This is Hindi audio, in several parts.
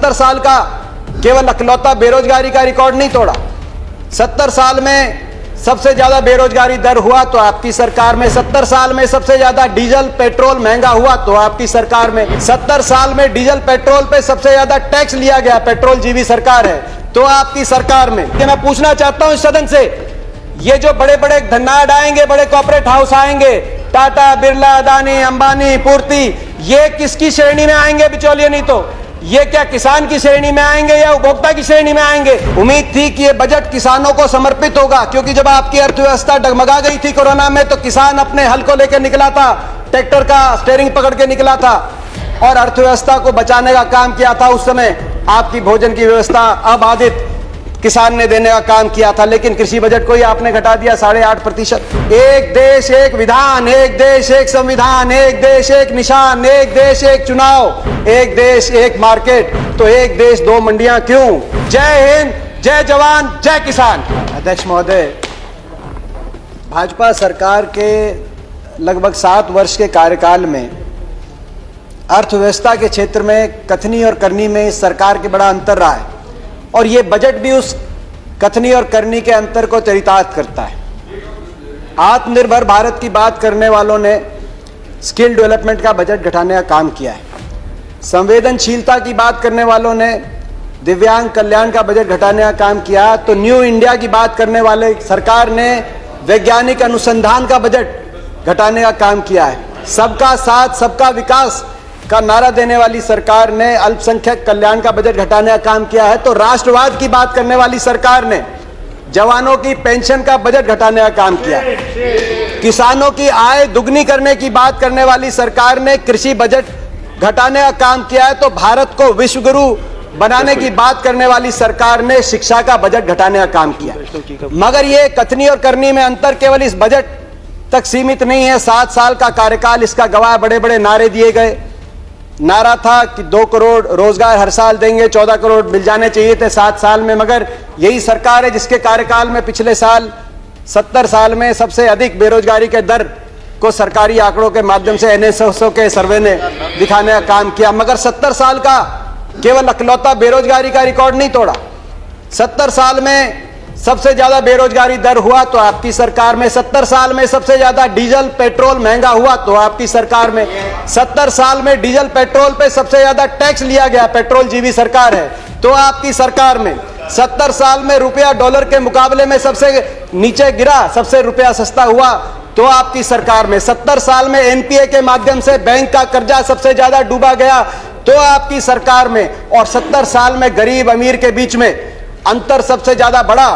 70 साल का केवल अकलौता बेरोजगारी का रिकॉर्ड नहीं तोड़ा। 70 साल में सबसे ज्यादा बेरोजगारी दर हुआ तो आपकी सरकार में। 70 साल में सबसे ज्यादा डीजल पेट्रोल महंगा हुआ तो आपकी सरकार में। 70 साल में डीजल पेट्रोल पे सबसे ज्यादा टैक्स लिया गया, पेट्रोल जीवी सरकार है तो आपकी सरकार में। कि मैं पूछना चाहता हूं इस सदन से, ये जो बड़े बड़े धन्नाड आएंगे, बड़े कॉर्पोरेट हाउस आएंगे, टाटा, बिरला, अदानी, अंबानी, पूर्ति, ये किसकी श्रेणी में आएंगे बिचौलिए? नहीं तो ये क्या किसान की श्रेणी में आएंगे या उपभोक्ता की श्रेणी में आएंगे? उम्मीद थी कि ये बजट किसानों को समर्पित होगा, क्योंकि जब आपकी अर्थव्यवस्था डगमगा गई थी कोरोना में तो किसान अपने हल को लेकर निकला था, ट्रैक्टर का स्टीयरिंग पकड़ के निकला था और अर्थव्यवस्था को बचाने का काम किया था। उस समय आपकी भोजन की व्यवस्था अबाधित किसान ने देने का काम किया था, लेकिन कृषि बजट को ही आपने घटा दिया 8.5%। एक देश एक विधान, एक देश एक संविधान, एक देश एक निशान, एक देश एक चुनाव, एक देश एक मार्केट, तो एक देश दो मंडियां क्यों? जय हिंद, जय जवान, जय किसान। अध्यक्ष महोदय, भाजपा सरकार के लगभग 7 वर्ष के कार्यकाल में अर्थव्यवस्था के क्षेत्र में कथनी और करनी में इस सरकार के बड़ा अंतर रहा है और ये बजट भी उस कथनी और करनी के अंतर को चरितार्थ करता है। आत्मनिर्भर भारत की बात करने वालों ने स्किल डेवलपमेंट का बजट घटाने का काम किया है। संवेदनशीलता की बात करने वालों ने दिव्यांग कल्याण का बजट घटाने का काम किया, तो न्यू इंडिया की बात करने वाले सरकार ने वैज्ञानिक अनुसंधान का बजट घटाने का काम किया है। सबका साथ सबका विकास का नारा देने वाली सरकार ने अल्पसंख्यक कल्याण का बजट घटाने का काम किया है। तो राष्ट्रवाद की बात करने वाली सरकार ने जवानों की पेंशन का बजट घटाने का काम किया। किसानों की आय दुगनी करने की बात करने वाली सरकार ने कृषि बजट घटाने का काम किया है। तो भारत को विश्व गुरु बनाने की बात करने वाली सरकार ने शिक्षा का बजट घटाने का काम किया। मगर ये कथनी और करनी में अंतर केवल इस बजट तक सीमित नहीं है। 7 साल का कार्यकाल इसका गवाह। बड़े बड़े नारे दिए गए। नारा था कि 2 करोड़ रोजगार हर साल देंगे, 14 करोड़ मिल जाने चाहिए थे 7 साल में, मगर यही सरकार है जिसके कार्यकाल में पिछले साल 70 साल में सबसे अधिक बेरोजगारी के दर को सरकारी आंकड़ों के माध्यम से NSSO के सर्वे ने दिखाने का काम किया। मगर 70 साल का केवल अकलौता बेरोजगारी का रिकॉर्ड नहीं तोड़ा। 70 साल में सबसे ज्यादा बेरोजगारी दर हुआ तो आपकी सरकार में। 70 साल में सबसे ज्यादा डीजल पेट्रोल महंगा हुआ तो आपकी सरकार में। 70 साल में डीजल पेट्रोल पे सबसे ज्यादा टैक्स लिया गया, पेट्रोल जीवी सरकार है तो आपकी सरकार में। 70 साल में रुपया डॉलर के मुकाबले में सबसे नीचे गिरा, सबसे रुपया सस्ता हुआ तो आपकी सरकार में। 70 साल में NPA के माध्यम से बैंक का कर्जा सबसे ज्यादा डूबा गया तो आपकी सरकार में। और 70 साल में गरीब अमीर के बीच में अंतर सबसे ज्यादा बढ़ा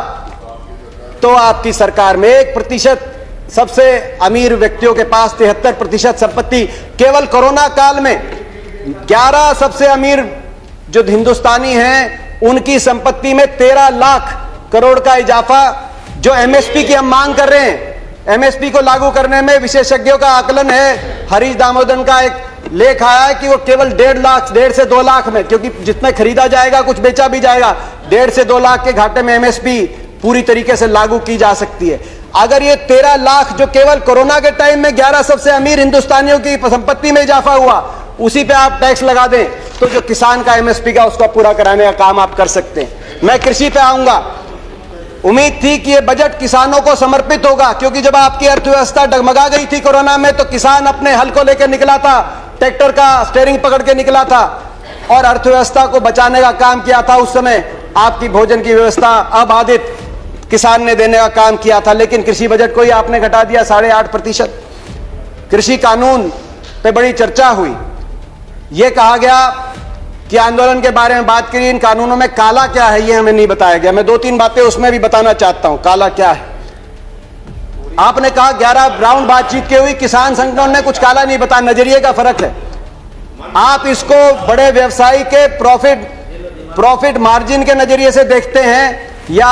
तो आपकी सरकार में। 1% सबसे अमीर व्यक्तियों के पास 73% संपत्ति। केवल कोरोना काल में 11 सबसे अमीर जो हिंदुस्तानी हैं उनकी संपत्ति में 13 लाख करोड़ का इजाफा। जो MSP की हम मांग कर रहे हैं, MSP को लागू करने में विशेषज्ञों का आकलन है, हरीश दामोदरन का एक लेख आया है कि वो केवल 1.5 से 2 लाख में, क्योंकि जितने खरीदा जाएगा कुछ बेचा भी जाएगा, 1.5 से 2 लाख के घाटे में MSP पूरी तरीके से लागू की जा सकती है। अगर ये 13 लाख जो केवल कोरोना के टाइम में 11 सबसे अमीर हिंदुस्तानियों की संपत्ति में इजाफा हुआ, उसी पे आप टैक्स लगा दें तो जो किसान का MSP का उसका पूरा कराने का काम आप कर सकते हैं। मैं कृषि पे आऊंगा। उम्मीद थी कि ये बजट किसानों को समर्पित होगा, क्योंकि जब आपकी अर्थव्यवस्था डगमगा गई थी कोरोना में तो किसान अपने हल को लेकर निकला था, ट्रैक्टर का स्टीयरिंग पकड़ के निकला था और अर्थव्यवस्था को बचाने का काम किया था। उस समय आपकी भोजन की व्यवस्था अबाधित किसान ने देने का काम किया था, लेकिन कृषि बजट को ही आपने घटा दिया 8.5%। कृषि कानून पे बड़ी चर्चा हुई। यह कहा गया कि आंदोलन के बारे में बात करी, इन कानूनों में काला क्या है ये हमें नहीं बताया गया। मैं 2-3 बातें उसमें भी बताना चाहता हूं, काला क्या है। आपने कहा 11 राउंड बातचीत की हुई, किसान संगठनों ने कुछ काला नहीं बताया। नजरिए का फर्क है। आप इसको बड़े व्यवसायी के प्रॉफिट मार्जिन के नजरिए से देखते हैं या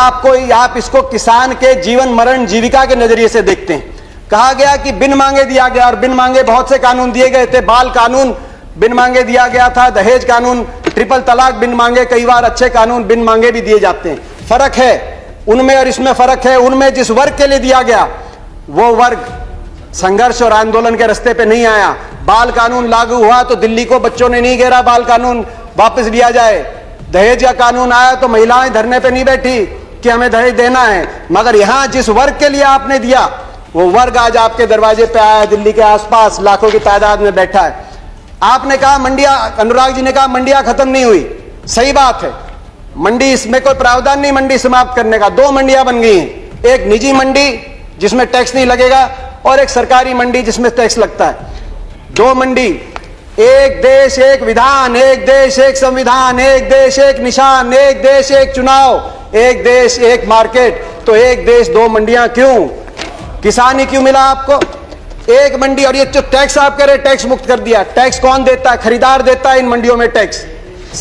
आप इसको किसान के जीवन मरण जीविका के नजरिए से देखते हैं। कहा गया कि बिन मांगे दिया गया, और बिन मांगे बहुत से कानून दिए गए थे। बाल कानून बिन मांगे दिया गया था, दहेज कानून, ट्रिपल तलाक बिन मांगे, कई बार अच्छे कानून बिन मांगे भी दिए जाते हैं। फर्क है उनमें और इसमें फर्क है। उनमें जिस वर्ग के लिए दिया गया वो वर्ग संघर्ष और आंदोलन के रास्ते पे नहीं आया। बाल कानून लागू हुआ तो दिल्ली को बच्चों ने नहीं घेरा बाल कानून वापस लिया जाए, दहेज का कानून आया तो महिलाएं धरने पे नहीं बैठी कि हमें दहेज देना है, मगर यहां जिस वर्ग के लिए आपने दिया वो वर्ग आज आपके दरवाजे पे आया, दिल्ली के आसपास लाखों की तादाद में बैठा है। आपने कहा मंडियां, अनुराग जी ने कहा मंडियां खत्म नहीं हुई, सही बात है, मंडी इसमें कोई प्रावधान नहीं मंडी समाप्त करने का। 2 मंडियां बन गई हैं, एक निजी मंडी जिसमें टैक्स नहीं लगेगा और एक सरकारी मंडी जिसमें टैक्स लगता है। 2 मंडी, एक देश एक विधान, एक देश एक संविधान, एक देश एक निशान, एक देश एक चुनाव, एक देश एक मार्केट। तो एक देश 2 मंडियां क्यों? किसान ही क्यों मिला आपको? एक मंडी। और ये जो टैक्स आप कह रहे टैक्स मुक्त कर दिया, टैक्स कौन देता है? खरीदार देता है इन मंडियों में टैक्स,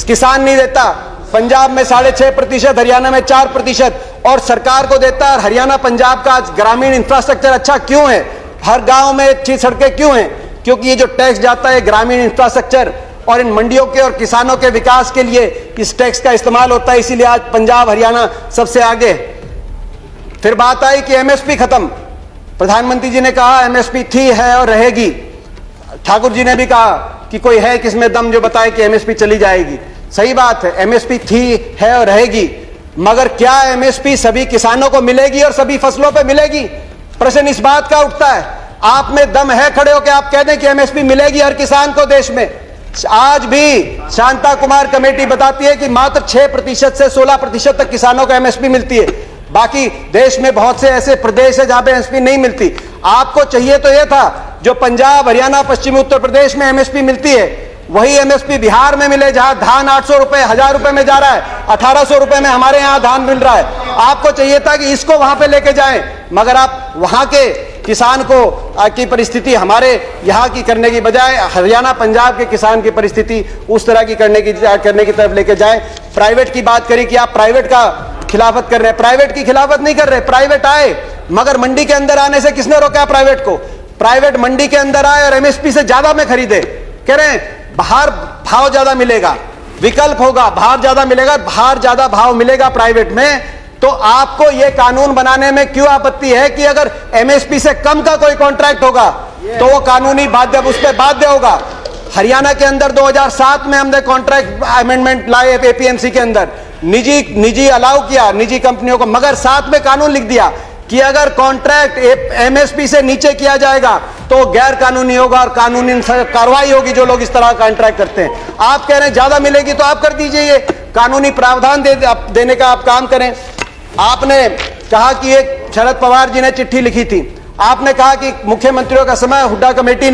किसान नहीं देता। पंजाब में 6.5%, हरियाणा में 4% और सरकार को देता है। हरियाणा पंजाब का आज ग्रामीण इंफ्रास्ट्रक्चर अच्छा क्यों है? हर गांव में अच्छी सड़कें क्यों हैं? क्योंकि ये जो टैक्स जाता है ग्रामीण इंफ्रास्ट्रक्चर और इन मंडियों के और किसानों के विकास के लिए इस टैक्स का इस्तेमाल होता है, इसीलिए आज पंजाब हरियाणा सबसे आगे। फिर बात आई कि एमएसपी खत्म, प्रधानमंत्री जी ने कहा एमएसपी थी, है और रहेगी। ठाकुर जी ने भी कहा कि कोई है किसमें दम जो बताए कि एमएसपी चली जाएगी। सही बात है, एमएसपी थी, है और रहेगी, मगर क्या एमएसपी सभी किसानों को मिलेगी और सभी फसलों पे मिलेगी? प्रश्न इस बात का उठता है। आप में दम है खड़े होकर आप कह दें कि एमएसपी मिलेगी हर किसान को देश में? आज भी शांता कुमार कमेटी बताती है कि मात्र 6% से 16% तक किसानों को एमएसपी मिलती है। बाकी देश में बहुत से ऐसे प्रदेश है जहां पे एमएसपी नहीं मिलती। आपको चाहिए तो यह था जो पंजाब, हरियाणा, पश्चिमी उत्तर प्रदेश में एमएसपी मिलती है वही एमएसपी बिहार में मिले, जहां धान 800 रुपए, 1000 रुपए में जा रहा है, 1800 रुपए में हमारे यहां धान मिल रहा है। आपको चाहिए था कि इसको वहां पे लेके जाएं, मगर आप वहां के किसान को की परिस्थिति हमारे यहाँ की करने की बजाय हरियाणा पंजाब के किसान की परिस्थिति उस तरह की करने की तरफ लेके जाएं। प्राइवेट की बात करी कि आप प्राइवेट का खिलाफत कर रहे हैं, प्राइवेट की खिलाफत नहीं कर रहे। प्राइवेट आए, मगर मंडी के अंदर आने से किसने रोका प्राइवेट को? प्राइवेट मंडी के अंदर आए और एमएसपी से ज्यादा में खरीदे। कह रहे हैं बाहर भाव ज्यादा मिलेगा, विकल्प होगा, बाहर ज्यादा मिलेगा, बाहर ज्यादा भाव मिलेगा प्राइवेट में। तो आपको यह कानून बनाने में क्यों आपत्ति है कि अगर एमएसपी से कम का कोई कॉन्ट्रैक्ट होगा तो वो कानूनी बाध्य, उस पर बाध्य होगा। हरियाणा के अंदर 2007 में हमने कॉन्ट्रैक्ट अमेंडमेंट लाए एपीएमसी के अंदर, निजी अलाउ किया निजी कंपनियों को, मगर साथ में कानून लिख दिया कि अगर कॉन्ट्रैक्ट एमएसपी से नीचे किया जाएगा तो गैर कानूनी होगा और कानूनी कार्रवाई होगी जो लोग इस तरह का कॉन्ट्रैक्ट करते हैं। आप कह रहे हैं ज्यादा मिलेगी तो आप कर दीजिए, ये कानूनी प्रावधान देने का आप काम करें। आपने कहा कि एक शरद पवार जी ने चिट्ठी लिखी थी, आपने कहा कि मुख्यमंत्रियों का समय हुड्डा कमेटी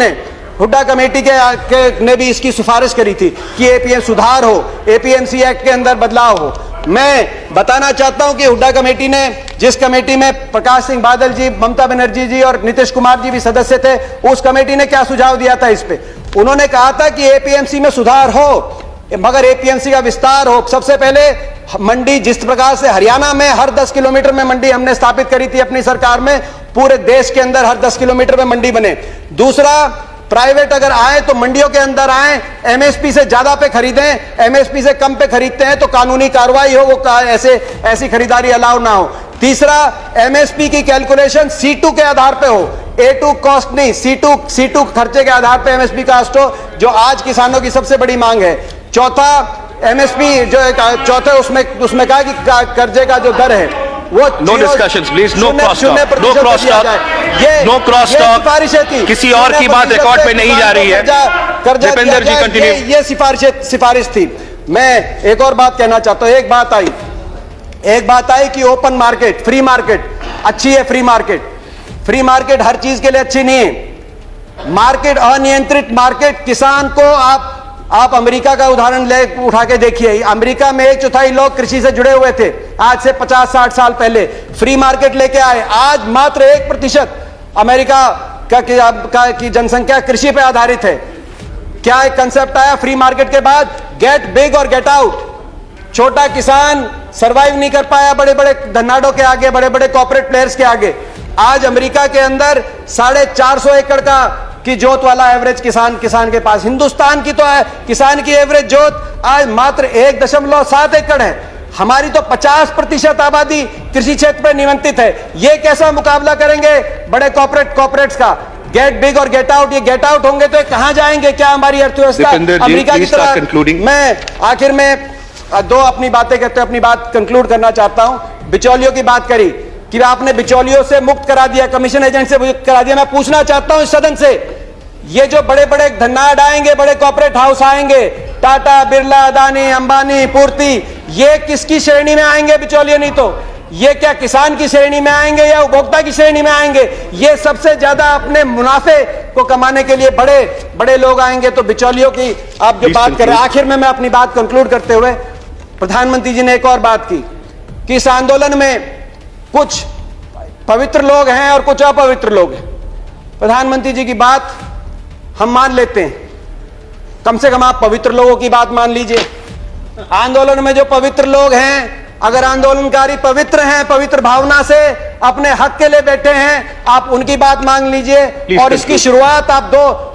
ने भी इसकी सिफारिश करी थी कि एपीएम सुधार हो, एपीएमसी एक्ट के अंदर बदलाव हो। मैं बताना चाहता हूं कि हुड्डा कमेटी ने, जिस कमेटी में प्रकाश सिंह बादल जी, ममता बनर्जी जी और नीतीश कुमार जी भी सदस्य थे, उस कमेटी ने क्या सुझाव दिया था इस पे? उन्होंने कहा था कि एपीएमसी में सुधार हो मगर एपीएमसी का विस्तार हो। सबसे पहले मंडी, जिस प्रकार से हरियाणा में हर 10 किलोमीटर में मंडी हमने स्थापित करी थी अपनी सरकार में, पूरे देश के अंदर हर 10 किलोमीटर में मंडी बने। दूसरा, प्राइवेट अगर आए तो मंडियों के अंदर आए, एमएसपी से ज्यादा पे खरीदें, एमएसपी से कम पे खरीदते हैं तो कानूनी कार्रवाई हो, वो ऐसी खरीदारी अलाउ ना हो। तीसरा, एमएसपी की कैलकुलेशन C2 के आधार पे हो, A2 कॉस्ट नहीं, C2 खर्चे के आधार पे एमएसपी कास्ट हो, जो आज किसानों की सबसे बड़ी मांग है। चौथा, एमएसपी जो चौथे उसमें कहा कि कर्जे का जो दर है वो no discussions please, no cross talk, no cross talk, no cross talk. किसी और की बात रिकॉर्ड पे नहीं जा रही है। दीपेंद्र जी कंटिन्यू। ये सिफारिश थी। मैं एक और बात कहना चाहता हूं। एक बात आई कि ओपन मार्केट, फ्री मार्केट अच्छी है। फ्री मार्केट हर चीज के लिए अच्छी नहीं है। मार्केट, अनियंत्रित मार्केट, किसान को आप अमेरिका का उदाहरण उठा के देखिए। अमेरिका में 1/4 लोग कृषि से जुड़े हुए थे आज से 50-60 साल पहले। फ्री मार्केट लेके आए, आज मात्र 1% अमेरिका की जनसंख्या कृषि पे आधारित है। क्या एक कंसेप्ट आया फ्री मार्केट के बाद? गेट बिग और गेट आउट। छोटा किसान सरवाइव नहीं कर पाया बड़े बड़े धन्नाडों के आगे, बड़े बड़े कॉर्पोरेट प्लेयर्स के आगे। आज अमेरिका के अंदर 450 एकड़ की जोत वाला एवरेज किसान के पास, हिंदुस्तान की तो किसान की एवरेज जोत आज मात्र 1.7 एकड़ है। हमारी तो 50% आबादी कृषि क्षेत्र पर निमंत्रित है। ये कैसा मुकाबला करेंगे बड़े कॉर्पोरेट्स का? गेट बिग और गेट आउट, ये गेट आउट होंगे तो कहां जाएंगे? क्या हमारी अर्थव्यवस्था अमेरिका की तरह? मैं आखिर में दो अपनी बातें करते अपनी बात कंक्लूड करना चाहता हूं। बिचौलियों की बात करी कि आपने बिचौलियों से मुक्त करा दिया, कमीशन एजेंट से मुक्त करा दिया। मैं पूछना चाहता हूं इस सदन से, ये जो बड़े बड़े धन्नाड आएंगे, बड़े कॉर्पोरेट हाउस आएंगे, टाटा, बिरला, अदानी, अंबानी, पूर्ति, ये किसकी श्रेणी में आएंगे? बिचौलिए नहीं तो ये क्या किसान की श्रेणी में आएंगे या उपभोक्ता की श्रेणी में आएंगे? ये सबसे ज्यादा अपने मुनाफे को कमाने के लिए बड़े बड़े लोग आएंगे। तो बिचौलियों की आप जो बात कर रहे हैं, आखिर में मैं अपनी बात कंक्लूड करते हुए, प्रधानमंत्री जी ने एक और बात की कि इस आंदोलन में कुछ पवित्र लोग हैं और कुछ अपवित्र लोग हैं। प्रधानमंत्री जी की बात हम मान लेते हैं, कम से कम आप पवित्र लोगों की बात मान लीजिए। आंदोलन में जो पवित्र लोग हैं, अगर आंदोलनकारी पवित्र हैं, पवित्र भावना से अपने हक के लिए बैठे हैं, आप उनकी बात मांग लीजिए और इसकी शुरुआत आप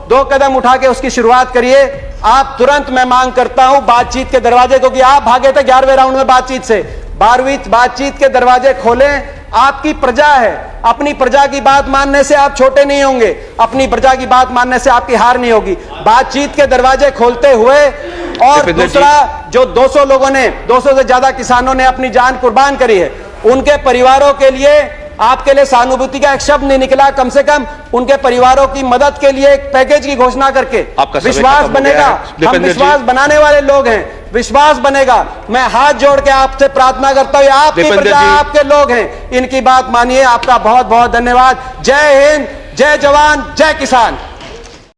दो कदम उठा के उसकी शुरुआत करिए। आप तुरंत, मैं मांग करता हूं, बातचीत के दरवाजे, क्योंकि आप भागे थे 11वें राउंड में बातचीत से, 12वीं बातचीत के दरवाजे खोलें। आपकी प्रजा है, अपनी प्रजा की बात मानने से आप छोटे नहीं होंगे, अपनी प्रजा की बात मानने से आपकी हार नहीं होगी। बातचीत के दरवाजे खोलते हुए, और दूसरा, जो 200 लोगों ने, 200 से ज्यादा किसानों ने अपनी जान कुर्बान करी है, उनके परिवारों के लिए आपके लिए सहानुभूति का एक शब्द नहीं निकला। कम से कम उनके परिवारों की मदद के लिए एक पैकेज की घोषणा करके विश्वास बनेगा। हम विश्वास बनाने वाले लोग हैं, विश्वास बनेगा। मैं हाथ जोड़ के आपसे प्रार्थना करता हूं, आपकी प्रजा, आपके लोग हैं, इनकी बात मानिए। आपका बहुत बहुत धन्यवाद। जय हिंद, जय जवान, जय किसान।